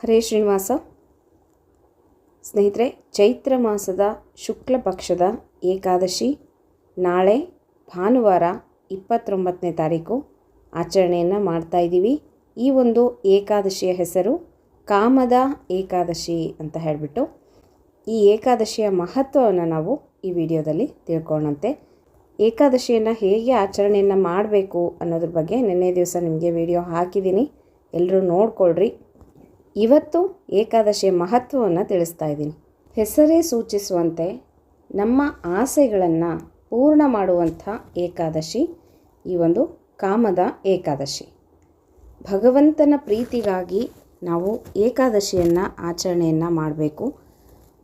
ಹರೇ ಶ್ರೀನಿವಾಸ. ಸ್ನೇಹಿತರೆ, ಚೈತ್ರ ಮಾಸದ ಶುಕ್ಲ ಪಕ್ಷದ ಏಕಾದಶಿ ನಾಳೆ ಭಾನುವಾರ 29ನೇ ತಾರೀಕು ಆಚರಣೆಯನ್ನು ಮಾಡ್ತಾ ಇದ್ದೀವಿ. ಈ ಒಂದು ಏಕಾದಶಿಯ ಹೆಸರು ಕಾಮದ ಏಕಾದಶಿ ಅಂತ ಹೇಳಿಬಿಟ್ಟು ಈ ಏಕಾದಶಿಯ ಮಹತ್ವವನ್ನು ನಾವು ಈ ವಿಡಿಯೋದಲ್ಲಿ ತಿಳ್ಕೊಳ್ಳೋಣಂತೆ. ಏಕಾದಶಿಯನ್ನು ಹೇಗೆ ಆಚರಣೆಯನ್ನು ಮಾಡಬೇಕು ಅನ್ನೋದ್ರ ಬಗ್ಗೆ ನಿನ್ನೆ ದಿವಸ ನಿಮಗೆ ವಿಡಿಯೋ ಹಾಕಿದ್ದೀನಿ, ಎಲ್ಲರೂ ನೋಡ್ಕೊಳ್ರಿ. ಇವತ್ತು ಏಕಾದಶಿಯ ಮಹತ್ವವನ್ನು ತಿಳಿಸ್ತಾ ಇದ್ದೀನಿ. ಹೆಸರೇ ಸೂಚಿಸುವಂತೆ ನಮ್ಮ ಆಸೆಗಳನ್ನು ಪೂರ್ಣ ಮಾಡುವಂಥ ಏಕಾದಶಿ ಈ ಒಂದು ಕಾಮದ ಏಕಾದಶಿ. ಭಗವಂತನ ಪ್ರೀತಿಗಾಗಿ ನಾವು ಏಕಾದಶಿಯನ್ನು ಆಚರಣೆಯನ್ನು ಮಾಡಬೇಕು.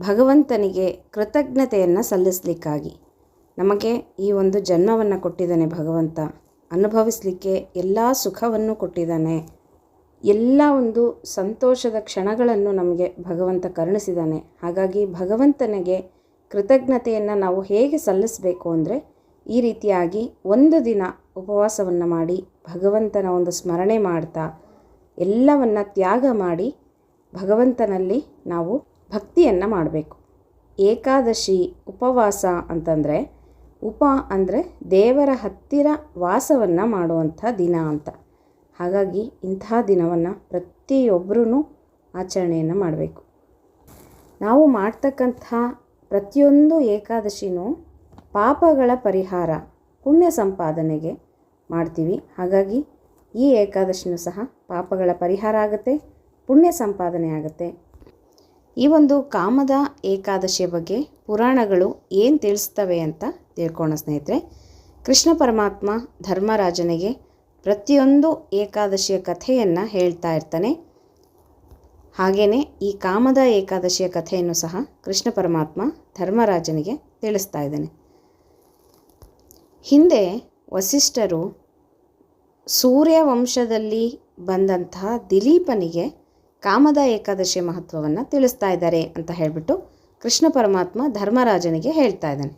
ಭಗವಂತನಿಗೆ ಕೃತಜ್ಞತೆಯನ್ನು ಸಲ್ಲಿಸಲಿಕ್ಕಾಗಿ. ನಮಗೆ ಈ ಒಂದು ಜನ್ಮವನ್ನು ಕೊಟ್ಟಿದ್ದಾನೆ ಭಗವಂತ, ಅನುಭವಿಸಲಿಕ್ಕೆ ಎಲ್ಲ ಸುಖವನ್ನು ಕೊಟ್ಟಿದ್ದಾನೆ, ಎಲ್ಲ ಒಂದು ಸಂತೋಷದ ಕ್ಷಣಗಳನ್ನು ನಮಗೆ ಭಗವಂತ ಕರುಣಿಸಿದ್ದಾನೆ. ಹಾಗಾಗಿ ಭಗವಂತನಿಗೆ ಕೃತಜ್ಞತೆಯನ್ನು ನಾವು ಹೇಗೆ ಸಲ್ಲಿಸಬೇಕು ಅಂದರೆ ಈ ರೀತಿಯಾಗಿ ಒಂದು ದಿನ ಉಪವಾಸವನ್ನು ಮಾಡಿ ಭಗವಂತನ ಒಂದು ಸ್ಮರಣೆ ಮಾಡ್ತಾ ಎಲ್ಲವನ್ನು ತ್ಯಾಗ ಮಾಡಿ ಭಗವಂತನಲ್ಲಿ ನಾವು ಭಕ್ತಿಯನ್ನು ಮಾಡಬೇಕು. ಏಕಾದಶಿ ಉಪವಾಸ ಅಂತಂದರೆ ಉಪ ಅಂದರೆ ದೇವರ ಹತ್ತಿರ ವಾಸವನ್ನು ಮಾಡುವಂಥ ದಿನ ಅಂತ. ಹಾಗಾಗಿ ಇಂತಹ ದಿನವನ್ನು ಪ್ರತಿಯೊಬ್ಬರೂ ಆಚರಣೆಯನ್ನು ಮಾಡಬೇಕು. ನಾವು ಮಾಡ್ತಕ್ಕಂಥ ಪ್ರತಿಯೊಂದು ಏಕಾದಶಿನೂ ಪಾಪಗಳ ಪರಿಹಾರ, ಪುಣ್ಯ ಸಂಪಾದನೆಗೆ ಮಾಡ್ತೀವಿ. ಹಾಗಾಗಿ ಈ ಏಕಾದಶಿನೂ ಸಹ ಪಾಪಗಳ ಪರಿಹಾರ ಆಗುತ್ತೆ, ಪುಣ್ಯ ಸಂಪಾದನೆ ಆಗುತ್ತೆ. ಈ ಒಂದು ಕಾಮದ ಏಕಾದಶಿಯ ಬಗ್ಗೆ ಪುರಾಣಗಳು ಏನು ತಿಳಿಸ್ತವೆ ಅಂತ ತಿಳ್ಕೊಳ್ಳೋಣ ಸ್ನೇಹಿತರೆ. ಕೃಷ್ಣ ಪರಮಾತ್ಮ ಧರ್ಮರಾಜನಿಗೆ ಪ್ರತಿಯೊಂದು ಏಕಾದಶಿಯ ಕಥೆಯನ್ನು ಹೇಳ್ತಾ ಇರ್ತಾನೆ. ಹಾಗೆಯೇ ಈ ಕಾಮದ ಏಕಾದಶಿಯ ಕಥೆಯನ್ನು ಸಹ ಕೃಷ್ಣ ಪರಮಾತ್ಮ ಧರ್ಮರಾಜನಿಗೆ ತಿಳಿಸ್ತಾ ಇದ್ದಾನೆ. ಹಿಂದೆ ವಸಿಷ್ಠರು ಸೂರ್ಯವಂಶದಲ್ಲಿ ಬಂದಂತಹ ದಿಲೀಪನಿಗೆ ಕಾಮದ ಏಕಾದಶಿಯ ಮಹತ್ವವನ್ನು ತಿಳಿಸ್ತಾ ಇದ್ದಾರೆ ಅಂತ ಹೇಳಿಬಿಟ್ಟು ಕೃಷ್ಣ ಪರಮಾತ್ಮ ಧರ್ಮರಾಜನಿಗೆ ಹೇಳ್ತಾ ಇದ್ದಾನೆ.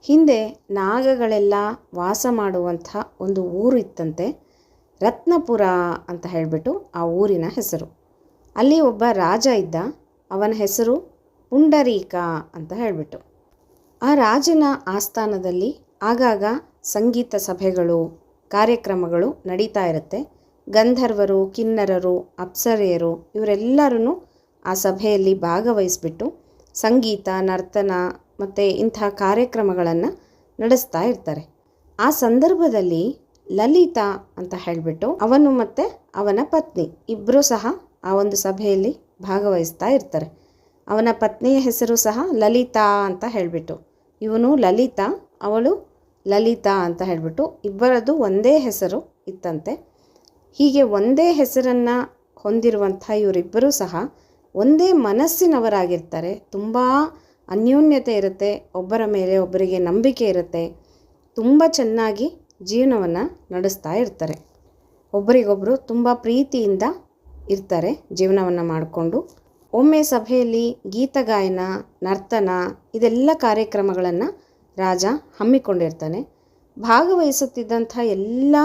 ಹಿಂದೆ ನಾಗಗಳೆಲ್ಲ ವಾಸ ಮಾಡುವಂಥ ಒಂದು ಊರು ಇತ್ತಂತೆ, ರತ್ನಪುರ ಅಂತ ಹೇಳಿಬಿಟ್ಟು ಆ ಊರಿನ ಹೆಸರು. ಅಲ್ಲಿ ಒಬ್ಬ ರಾಜ ಇದ್ದ, ಅವನ ಹೆಸರು ಪುಂಡರೀಕ ಅಂತ ಹೇಳಿಬಿಟ್ಟು. ಆ ರಾಜನ ಆಸ್ಥಾನದಲ್ಲಿ ಆಗಾಗ ಸಂಗೀತ ಸಭೆಗಳು, ಕಾರ್ಯಕ್ರಮಗಳು ನಡೀತಾ ಇರುತ್ತೆ. ಗಂಧರ್ವರು, ಕಿನ್ನರರು, ಅಪ್ಸರೆಯರು ಇವರೆಲ್ಲರೂ ಆ ಸಭೆಯಲ್ಲಿ ಭಾಗವಹಿಸಿಬಿಟ್ಟು ಸಂಗೀತ, ನರ್ತನ ಮತ್ತು ಇಂಥ ಕಾರ್ಯಕ್ರಮಗಳನ್ನು ನಡೆಸ್ತಾ ಇರ್ತಾರೆ. ಆ ಸಂದರ್ಭದಲ್ಲಿ ಲಲಿತಾ ಅಂತ ಹೇಳಿಬಿಟ್ಟು ಅವನು ಮತ್ತು ಅವನ ಪತ್ನಿ ಇಬ್ಬರೂ ಸಹ ಆ ಒಂದು ಸಭೆಯಲ್ಲಿ ಭಾಗವಹಿಸ್ತಾ ಇರ್ತಾರೆ. ಅವನ ಪತ್ನಿಯ ಹೆಸರು ಸಹ ಲಲಿತಾ ಅಂತ ಹೇಳಿಬಿಟ್ಟು, ಇವನು ಲಲಿತಾ, ಅವಳು ಲಲಿತಾ ಅಂತ ಹೇಳಿಬಿಟ್ಟು ಇಬ್ಬರದ್ದು ಒಂದೇ ಹೆಸರು ಇತ್ತಂತೆ. ಹೀಗೆ ಒಂದೇ ಹೆಸರನ್ನು ಹೊಂದಿರುವಂಥ ಇವರಿಬ್ಬರೂ ಸಹ ಒಂದೇ ಮನಸ್ಸಿನವರಾಗಿರ್ತಾರೆ. ತುಂಬ ಅನ್ಯೋನ್ಯತೆ ಇರುತ್ತೆ, ಒಬ್ಬರ ಮೇಲೆ ಒಬ್ಬರಿಗೆ ನಂಬಿಕೆ ಇರುತ್ತೆ, ತುಂಬ ಚೆನ್ನಾಗಿ ಜೀವನವನ್ನು ನಡೆಸ್ತಾ ಇರ್ತಾರೆ. ಒಬ್ಬರಿಗೊಬ್ಬರು ತುಂಬ ಪ್ರೀತಿಯಿಂದ ಇರ್ತಾರೆ ಜೀವನವನ್ನು ಮಾಡಿಕೊಂಡು. ಒಮ್ಮೆ ಸಭೆಯಲ್ಲಿ ಗೀತಗಾಯನ, ನರ್ತನ ಇದೆಲ್ಲ ಕಾರ್ಯಕ್ರಮಗಳನ್ನು ರಾಜ ಹಮ್ಮಿಕೊಂಡಿರ್ತಾನೆ. ಭಾಗವಹಿಸುತ್ತಿದ್ದಂಥ ಎಲ್ಲ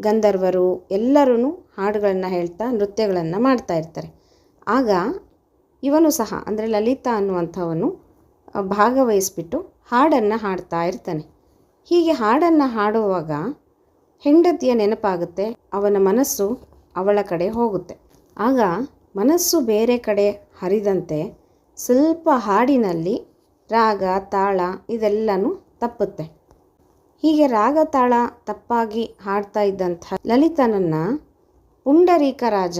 ಗಂಧರ್ವರು ಎಲ್ಲರೂ ಹಾಡುಗಳನ್ನು ಹೇಳ್ತಾ ನೃತ್ಯಗಳನ್ನು ಮಾಡ್ತಾ ಇರ್ತಾರೆ. ಆಗ ಇವನು ಸಹ ಅಂದರೆ ಲಲಿತಾ ಅನ್ನುವಂಥವನು ಭಾಗವಹಿಸಿಬಿಟ್ಟು ಹಾಡನ್ನು ಹಾಡ್ತಾ ಇರ್ತಾನೆ. ಹೀಗೆ ಹಾಡನ್ನು ಹಾಡುವಾಗ ಹೆಂಡತಿಯ ನೆನಪಾಗುತ್ತೆ, ಅವನ ಮನಸ್ಸು ಅವಳ ಕಡೆ ಹೋಗುತ್ತೆ. ಆಗ ಮನಸ್ಸು ಬೇರೆ ಕಡೆ ಹರಿದಂತೆ ಸ್ವಲ್ಪ ಹಾಡಿನಲ್ಲಿ ರಾಗ, ತಾಳ ಇದೆಲ್ಲನೂ ತಪ್ಪುತ್ತೆ. ಹೀಗೆ ರಾಗ ತಾಳ ತಪ್ಪಾಗಿ ಹಾಡ್ತಾ ಇದ್ದಂಥ ಲಲಿತನನ್ನು ಪುಂಡರೀಕ ರಾಜ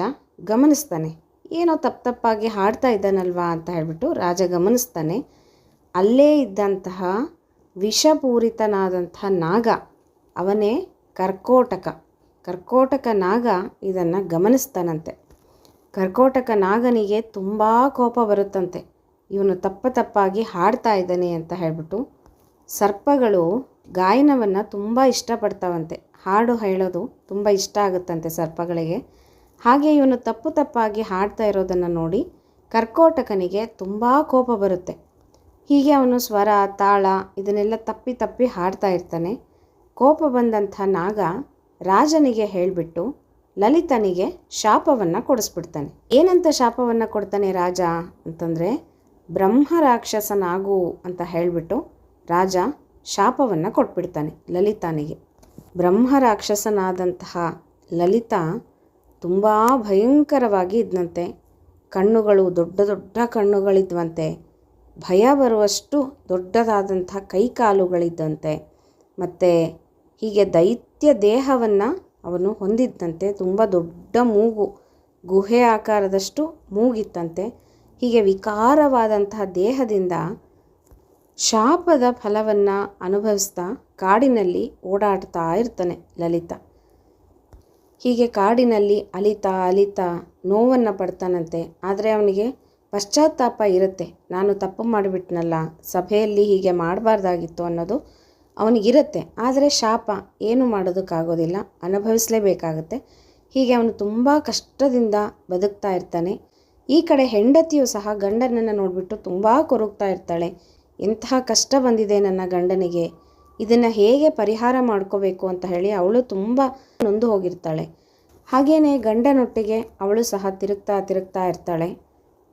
ಗಮನಿಸ್ತಾನೆ. ಏನೋ ತಪ್ಪಾಗಿ ಹಾಡ್ತಾ ಇದ್ದಾನಲ್ವಾ ಅಂತ ಹೇಳಿಬಿಟ್ಟು ರಾಜ ಗಮನಿಸ್ತಾನೆ. ಅಲ್ಲೇ ಇದ್ದಂತಹ ವಿಷಪೂರಿತನಾದಂಥ ನಾಗ, ಅವನೇ ಕರ್ಕೋಟಕ ನಾಗ ಇದನ್ನು ಗಮನಿಸ್ತಾನಂತೆ. ಕರ್ಕೋಟಕ ನಾಗನಿಗೆ ತುಂಬ ಕೋಪ ಬರುತ್ತಂತೆ, ಇವನು ತಪ್ಪಾಗಿ ಹಾಡ್ತಾ ಇದ್ದಾನೆ ಅಂತ ಹೇಳಿಬಿಟ್ಟು. ಸರ್ಪಗಳು ಗಾಯನವನ್ನು ತುಂಬ ಇಷ್ಟಪಡ್ತಾವಂತೆ, ಹಾಡು ಹೇಳೋದು ತುಂಬ ಇಷ್ಟ ಆಗುತ್ತಂತೆ ಸರ್ಪಗಳಿಗೆ. ಹಾಗೆ ಇವನು ತಪ್ಪಾಗಿ ಹಾಡ್ತಾ ಇರೋದನ್ನು ನೋಡಿ ಕರ್ಕೋಟಕನಿಗೆ ತುಂಬ ಕೋಪ ಬರುತ್ತೆ. ಹೀಗೆ ಅವನು ಸ್ವರ, ತಾಳ ಇದನ್ನೆಲ್ಲ ತಪ್ಪಿ ಹಾಡ್ತಾ ಇರ್ತಾನೆ. ಕೋಪ ಬಂದಂಥ ನಾಗ ರಾಜನಿಗೆ ಹೇಳಿಬಿಟ್ಟು ಲಲಿತನಿಗೆ ಶಾಪವನ್ನು ಕೊಡಿಸ್ಬಿಡ್ತಾನೆ. ಏನಂತ ಶಾಪವನ್ನು ಕೊಡ್ತಾನೆ ರಾಜ ಅಂತಂದರೆ, ಬ್ರಹ್ಮ ರಾಕ್ಷಸನಾಗು ಅಂತ ಹೇಳಿಬಿಟ್ಟು ರಾಜ ಶಾಪವನ್ನು ಕೊಟ್ಬಿಡ್ತಾನೆ ಲಲಿತನಿಗೆ. ಬ್ರಹ್ಮ ರಾಕ್ಷಸನಾದಂತಹ ಲಲಿತ ತುಂಬ ಭಯಂಕರವಾಗಿ ಇದ್ದಂತೆ. ಕಣ್ಣುಗಳು ದೊಡ್ಡ ದೊಡ್ಡ ಕಣ್ಣುಗಳಿದ್ವಂತೆ, ಭಯ ಬರುವಷ್ಟು ದೊಡ್ಡದಾದಂಥ ಕೈಕಾಲುಗಳಿದ್ದಂತೆ, ಮತ್ತು ಹೀಗೆ ದೈತ್ಯ ದೇಹವನ್ನು ಅವನು ಹೊಂದಿದ್ದಂತೆ. ತುಂಬ ದೊಡ್ಡ ಮೂಗು, ಗುಹೆ ಆಕಾರದಷ್ಟು ಮೂಗಿತ್ತಂತೆ. ಹೀಗೆ ವಿಕಾರವಾದಂತಹ ದೇಹದಿಂದ ಶಾಪದ ಫಲವನ್ನು ಅನುಭವಿಸ್ತಾ ಕಾಡಿನಲ್ಲಿ ಓಡಾಡ್ತಾ ಇರ್ತಾನೆ ಲಲಿತ. ಹೀಗೆ ಕಾಡಿನಲ್ಲಿ ಅಲಿತಾ ನೋವನ್ನು ಪಡ್ತಾನಂತೆ. ಆದರೆ ಅವನಿಗೆ ಪಶ್ಚಾತ್ತಾಪ ಇರುತ್ತೆ, ನಾನು ತಪ್ಪು ಮಾಡಿಬಿಟ್ನಲ್ಲ, ಸಭೆಯಲ್ಲಿ ಹೀಗೆ ಮಾಡಬಾರ್ದಾಗಿತ್ತು ಅನ್ನೋದು ಅವನಿಗಿರುತ್ತೆ. ಆದರೆ ಶಾಪ ಏನು ಮಾಡೋದಕ್ಕಾಗೋದಿಲ್ಲ, ಅನುಭವಿಸಲೇಬೇಕಾಗತ್ತೆ. ಹೀಗೆ ಅವನು ತುಂಬ ಕಷ್ಟದಿಂದ ಬದುಕ್ತಾ ಇರ್ತಾನೆ. ಈ ಕಡೆ ಹೆಂಡತಿಯು ಸಹ ಗಂಡನನ್ನು ನೋಡಿಬಿಟ್ಟು ತುಂಬ ಕೊರಗ್ತಾ ಇರ್ತಾಳೆ. ಎಂತಹ ಕಷ್ಟ ಬಂದಿದೆ ನನ್ನ ಗಂಡನಿಗೆ, ಇದನ್ನು ಹೇಗೆ ಪರಿಹಾರ ಮಾಡ್ಕೋಬೇಕು ಅಂತ ಹೇಳಿ ಅವಳು ತುಂಬ ನೊಂದು ಹೋಗಿರ್ತಾಳೆ. ಹಾಗೆಯೇ ಗಂಡನೊಟ್ಟಿಗೆ ಅವಳು ಸಹ ತಿರುಗ್ತಾ ಇರ್ತಾಳೆ.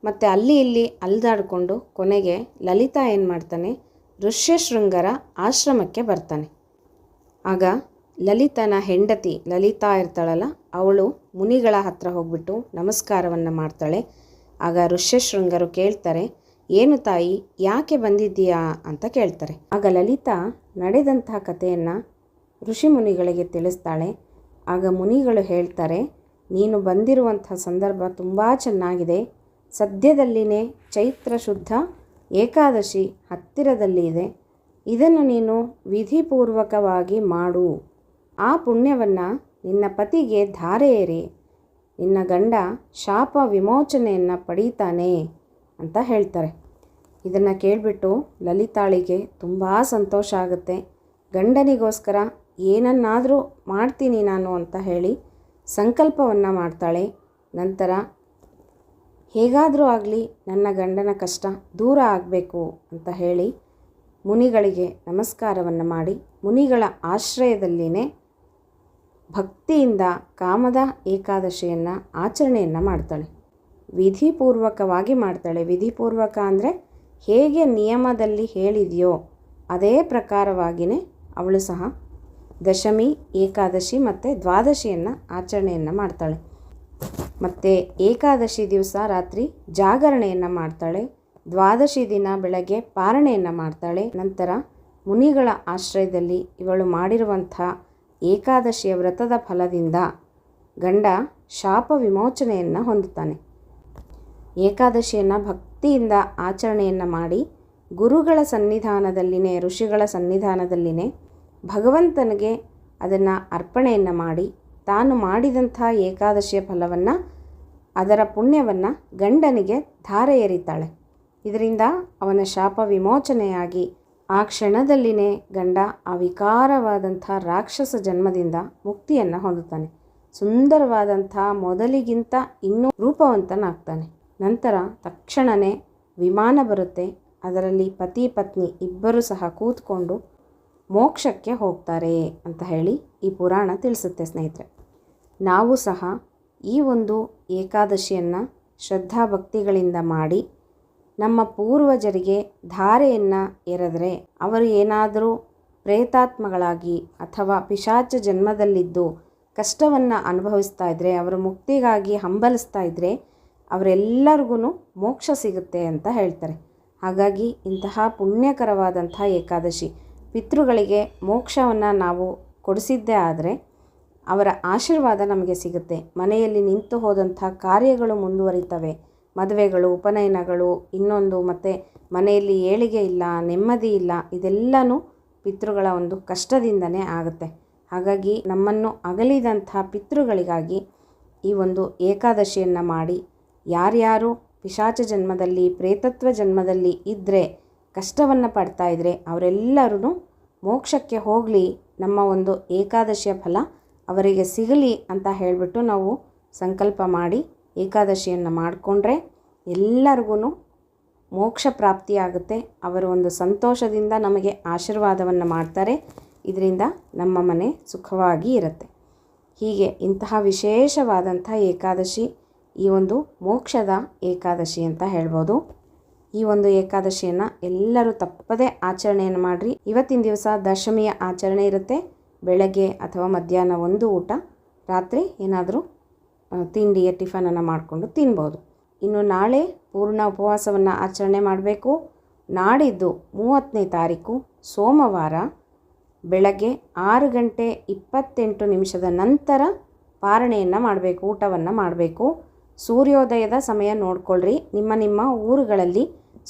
ಮತ್ತು ಅಲ್ಲಿ ಇಲ್ಲಿ ಅಲ್ದಾಡಿಕೊಂಡು ಕೊನೆಗೆ ಲಲಿತಾ ಏನು ಮಾಡ್ತಾನೆ, ಋಷ್ಯಶೃಂಗರ ಆಶ್ರಮಕ್ಕೆ ಬರ್ತಾನೆ. ಆಗ ಲಲಿತನ ಹೆಂಡತಿ ಲಲಿತಾ ಇರ್ತಾಳಲ್ಲ, ಅವಳು ಮುನಿಗಳ ಹತ್ರ ಹೋಗ್ಬಿಟ್ಟು ನಮಸ್ಕಾರವನ್ನು ಮಾಡ್ತಾಳೆ. ಆಗ ಋಷ್ಯಶೃಂಗರು ಕೇಳ್ತಾರೆ, ಏನು ತಾಯಿ, ಯಾಕೆ ಬಂದಿದ್ದೀಯಾ ಅಂತ ಕೇಳ್ತಾರೆ. ಆಗ ಲಲಿತಾ ನಡೆದಂತಹ ಕಥೆಯನ್ನು ಋಷಿ ಮುನಿಗಳಿಗೆ ತಿಳಿಸ್ತಾಳೆ. ಆಗ ಮುನಿಗಳು ಹೇಳ್ತಾರೆ, ನೀನು ಬಂದಿರುವಂಥ ಸಂದರ್ಭ ತುಂಬ ಚೆನ್ನಾಗಿದೆ. ಸದ್ಯದಲ್ಲಿನೇ ಚೈತ್ರ ಶುದ್ಧ ಏಕಾದಶಿ ಹತ್ತಿರದಲ್ಲಿ ಇದೆ. ಇದನ್ನು ನೀನು ವಿಧಿಪೂರ್ವಕವಾಗಿ ಮಾಡು. ಆ ಪುಣ್ಯವನ್ನು ನಿನ್ನ ಪತಿಗೆ ಧಾರೆ ಏರಿ ನಿನ್ನ ಗಂಡ ಶಾಪ ವಿಮೋಚನೆಯನ್ನು ಪಡೀತಾನೆ ಅಂತ ಹೇಳ್ತಾರೆ. ಇದನ್ನು ಕೇಳಿಬಿಟ್ಟು ಲಲಿತಾಳಿಗೆ ತುಂಬ ಸಂತೋಷ ಆಗುತ್ತೆ. ಗಂಡನಿಗೋಸ್ಕರ ಏನನ್ನಾದರೂ ಮಾಡ್ತೀನಿ ನಾನು ಅಂತ ಹೇಳಿ ಸಂಕಲ್ಪವನ್ನು ಮಾಡ್ತಾಳೆ. ನಂತರ ಹೇಗಾದರೂ ಆಗಲಿ ನನ್ನ ಗಂಡನ ಕಷ್ಟ ದೂರ ಆಗಬೇಕು ಅಂತ ಹೇಳಿ ಮುನಿಗಳಿಗೆ ನಮಸ್ಕಾರವನ್ನು ಮಾಡಿ ಮುನಿಗಳ ಆಶ್ರಯದಲ್ಲಿನೇ ಭಕ್ತಿಯಿಂದ ಕಾಮದ ಏಕಾದಶಿಯನ್ನು ಆಚರಣೆಯನ್ನು ಮಾಡ್ತಾಳೆ. ವಿಧಿಪೂರ್ವಕವಾಗಿ ಮಾಡ್ತಾಳೆ. ವಿಧಿಪೂರ್ವಕ ಅಂದರೆ ಹೇಗೆ ನಿಯಮದಲ್ಲಿ ಹೇಳಿದೆಯೋ ಅದೇ ಪ್ರಕಾರವಾಗಿಯೇ ಅವಳು ಸಹ ದಶಮಿ, ಏಕಾದಶಿ ಮತ್ತು ದ್ವಾದಶಿಯನ್ನು ಆಚರಣೆಯನ್ನು ಮಾಡ್ತಾಳೆ. ಮತ್ತು ಏಕಾದಶಿ ದಿವಸ ರಾತ್ರಿ ಜಾಗರಣೆಯನ್ನು ಮಾಡ್ತಾಳೆ. ದ್ವಾದಶಿ ದಿನ ಬೆಳಗ್ಗೆ ಪಾರಣೆಯನ್ನು ಮಾಡ್ತಾಳೆ. ನಂತರ ಮುನಿಗಳ ಆಶ್ರಯದಲ್ಲಿ ಇವಳು ಮಾಡಿರುವಂಥ ಏಕಾದಶಿಯ ವ್ರತದ ಫಲದಿಂದ ಗಂಡ ಶಾಪ ವಿಮೋಚನೆಯನ್ನು ಹೊಂದುತ್ತಾನೆ. ಏಕಾದಶಿಯನ್ನು ಭಕ್ತಿಯಿಂದ ಆಚರಣೆಯನ್ನು ಮಾಡಿ ಗುರುಗಳ ಸನ್ನಿಧಾನದಲ್ಲಿನೇ, ಋಷಿಗಳ ಸನ್ನಿಧಾನದಲ್ಲಿನೇ ಭಗವಂತನಿಗೆ ಅದನ್ನು ಅರ್ಪಣೆಯನ್ನು ಮಾಡಿ ತಾನು ಮಾಡಿದಂಥ ಏಕಾದಶಿಯ ಫಲವನ್ನು, ಅದರ ಪುಣ್ಯವನ್ನು ಗಂಡನಿಗೆ ಧಾರೆ ಎರಿತಾಳೆ. ಇದರಿಂದ ಅವನ ಶಾಪ ವಿಮೋಚನೆಯಾಗಿ ಆ ಕ್ಷಣದಲ್ಲಿನೇ ಗಂಡ ಆ ವಿಕಾರವಾದಂಥ ರಾಕ್ಷಸ ಜನ್ಮದಿಂದ ಮುಕ್ತಿಯನ್ನು ಹೊಂದುತ್ತಾನೆ. ಸುಂದರವಾದಂಥ ಮೊದಲಿಗಿಂತ ಇನ್ನೂ ರೂಪವಂತನಾಗ್ತಾನೆ. ನಂತರ ತಕ್ಷಣವೇ ವಿಮಾನ ಬರುತ್ತೆ. ಅದರಲ್ಲಿ ಪತಿ ಪತ್ನಿ ಇಬ್ಬರೂ ಸಹ ಕೂತ್ಕೊಂಡು ಮೋಕ್ಷಕ್ಕೆ ಹೋಗ್ತಾರೆ ಅಂತ ಹೇಳಿ ಈ ಪುರಾಣ ತಿಳಿಸುತ್ತೆ ಸ್ನೇಹಿತರೆ. ನಾವು ಸಹ ಈ ಒಂದು ಏಕಾದಶಿಯನ್ನು ಶ್ರದ್ಧಾಭಕ್ತಿಗಳಿಂದ ಮಾಡಿ ನಮ್ಮ ಪೂರ್ವಜರಿಗೆ ಧಾರೆಯನ್ನು ಎರೆದರೆ ಅವರು ಏನಾದರೂ ಪ್ರೇತಾತ್ಮಗಳಾಗಿ ಅಥವಾ ಪಿಶಾಚ ಜನ್ಮದಲ್ಲಿದ್ದು ಕಷ್ಟವನ್ನು ಅನುಭವಿಸ್ತಾ ಇದ್ದರೆ, ಅವರ ಮುಕ್ತಿಗಾಗಿ ಹಂಬಲಿಸ್ತಾ ಇದ್ದರೆ ಅವರೆಲ್ಲರಿಗೂ ಮೋಕ್ಷ ಸಿಗುತ್ತೆ ಅಂತ ಹೇಳ್ತಾರೆ. ಹಾಗಾಗಿ ಇಂತಹ ಪುಣ್ಯಕರವಾದಂಥ ಏಕಾದಶಿ ಪಿತೃಗಳಿಗೆ ಮೋಕ್ಷವನ್ನು ನಾವು ಕೊಡಿಸಿದ್ದೇ ಆದರೆ ಅವರ ಆಶೀರ್ವಾದ ನಮಗೆ ಸಿಗುತ್ತೆ. ಮನೆಯಲ್ಲಿ ನಿಂತು ಹೋದಂಥ ಕಾರ್ಯಗಳು ಮುಂದುವರಿತವೆ. ಮದುವೆಗಳು, ಉಪನಯನಗಳು, ಇನ್ನೊಂದು ಮತ್ತು ಮನೆಯಲ್ಲಿ ಏಳಿಗೆ ಇಲ್ಲ, ನೆಮ್ಮದಿ ಇಲ್ಲ, ಇದೆಲ್ಲನೂ ಪಿತೃಗಳ ಒಂದು ಕಷ್ಟದಿಂದನೇ ಆಗುತ್ತೆ. ಹಾಗಾಗಿ ನಮ್ಮನ್ನು ಅಗಲಿದಂಥ ಪಿತೃಗಳಿಗಾಗಿ ಈ ಒಂದು ಏಕಾದಶಿಯನ್ನು ಮಾಡಿ ಯಾರ್ಯಾರು ಪಿಶಾಚ ಜನ್ಮದಲ್ಲಿ, ಪ್ರೇತತ್ವ ಜನ್ಮದಲ್ಲಿ ಇದ್ದರೆ, ಕಷ್ಟವನ್ನು ಪಡ್ತಾ ಇದ್ದರೆ ಅವರೆಲ್ಲರೂ ಮೋಕ್ಷಕ್ಕೆ ಹೋಗಲಿ, ನಮ್ಮ ಒಂದು ಏಕಾದಶಿಯ ಫಲ ಅವರಿಗೆ ಸಿಗಲಿ ಅಂತ ಹೇಳಿಬಿಟ್ಟು ನಾವು ಸಂಕಲ್ಪ ಮಾಡಿ ಏಕಾದಶಿಯನ್ನು ಮಾಡಿಕೊಂಡ್ರೆ ಎಲ್ಲರಿಗೂ ಮೋಕ್ಷ ಪ್ರಾಪ್ತಿಯಾಗುತ್ತೆ. ಅವರು ಒಂದು ಸಂತೋಷದಿಂದ ನಮಗೆ ಆಶೀರ್ವಾದವನ್ನು ಮಾಡ್ತಾರೆ. ಇದರಿಂದ ನಮ್ಮ ಮನೆ ಸುಖವಾಗಿ ಇರುತ್ತೆ. ಹೀಗೆ ಇಂತಹ ವಿಶೇಷವಾದಂಥ ಏಕಾದಶಿ ಈ ಒಂದು ಮೋಕ್ಷದ ಏಕಾದಶಿ ಅಂತ ಹೇಳ್ಬೋದು. ಈ ಒಂದು ಏಕಾದಶಿಯನ್ನು ಎಲ್ಲರೂ ತಪ್ಪದೇ ಆಚರಣೆಯನ್ನು ಮಾಡಿರಿ. ಇವತ್ತಿನ ದಿವಸ ದಶಮಿಯ ಆಚರಣೆ ಇರುತ್ತೆ. ಬೆಳಗ್ಗೆ ಅಥವಾ ಮಧ್ಯಾಹ್ನ ಒಂದು ಊಟ, ರಾತ್ರಿ ಏನಾದರೂ ತಿಂಡಿಯ ಟಿಫನನ್ನು ಮಾಡಿಕೊಂಡು ತಿನ್ಬೋದು. ಇನ್ನು ನಾಳೆ ಪೂರ್ಣ ಉಪವಾಸವನ್ನು ಆಚರಣೆ ಮಾಡಬೇಕು. ನಾಡಿದ್ದು 30ನೇ ತಾರೀಕು ಸೋಮವಾರ ಬೆಳಗ್ಗೆ 6:28 ನಂತರ ಪಾರಣೆಯನ್ನು ಮಾಡಬೇಕು, ಊಟವನ್ನು ಮಾಡಬೇಕು. ಸೂರ್ಯೋದಯದ ಸಮಯ ನೋಡ್ಕೊಳ್ರಿ. ನಿಮ್ಮ ಊರುಗಳಲ್ಲಿ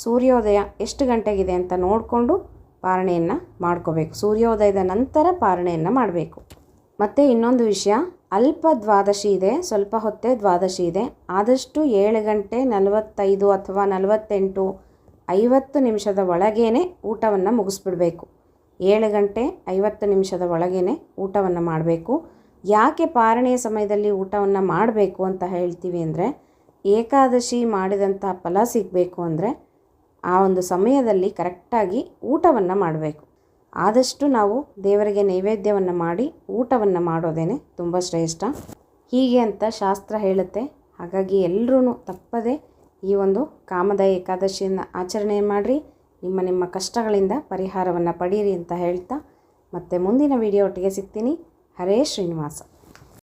ಸೂರ್ಯೋದಯ ಎಷ್ಟು ಗಂಟೆಗಿದೆ ಅಂತ ನೋಡಿಕೊಂಡು ಪಾರಣೆಯನ್ನು ಮಾಡ್ಕೋಬೇಕು. ಸೂರ್ಯೋದಯದ ನಂತರ ಪಾರಣೆಯನ್ನು ಮಾಡಬೇಕು. ಮತ್ತು ಇನ್ನೊಂದು ವಿಷಯ, ಅಲ್ಪ ದ್ವಾದಶಿ ಇದೆ, ಸ್ವಲ್ಪ ಹೊತ್ತೇ ದ್ವಾದಶಿ ಇದೆ. ಆದಷ್ಟು 7:45 ಅಥವಾ 48, 50 ಒಳಗೇ ಊಟವನ್ನು ಮುಗಿಸ್ಬಿಡಬೇಕು. 7:50 ಒಳಗೇ ಊಟವನ್ನು ಮಾಡಬೇಕು. ಯಾಕೆ ಪಾರಣೆಯ ಸಮಯದಲ್ಲಿ ಊಟವನ್ನು ಮಾಡಬೇಕು ಅಂತ ಹೇಳ್ತೀವಿ ಅಂದರೆ, ಏಕಾದಶಿ ಮಾಡಿದಂಥ ಫಲ ಸಿಗಬೇಕು ಅಂದರೆ ಆ ಒಂದು ಸಮಯದಲ್ಲಿ ಕರೆಕ್ಟಾಗಿ ಊಟವನ್ನು ಮಾಡಬೇಕು. ಆದಷ್ಟು ನಾವು ದೇವರಿಗೆ ನೈವೇದ್ಯವನ್ನು ಮಾಡಿ ಊಟವನ್ನು ಮಾಡೋದೇ ತುಂಬ ಶ್ರೇಷ್ಠ. ಹೀಗೆ ಅಂತ ಶಾಸ್ತ್ರ ಹೇಳುತ್ತೆ. ಹಾಗಾಗಿ ಎಲ್ಲರೂ ತಪ್ಪದೆ ಈ ಒಂದು ಕಾಮದ ಏಕಾದಶಿಯನ್ನು ಆಚರಣೆ ಮಾಡಿರಿ. ನಿಮ್ಮ ಕಷ್ಟಗಳಿಂದ ಪರಿಹಾರವನ್ನು ಪಡೀರಿ ಅಂತ ಹೇಳ್ತಾ ಮತ್ತೆ ಮುಂದಿನ ವಿಡಿಯೋ ಒಟ್ಟಿಗೆ ಸಿಗ್ತೀನಿ. ಹರೇ ಶ್ರೀನಿವಾಸ.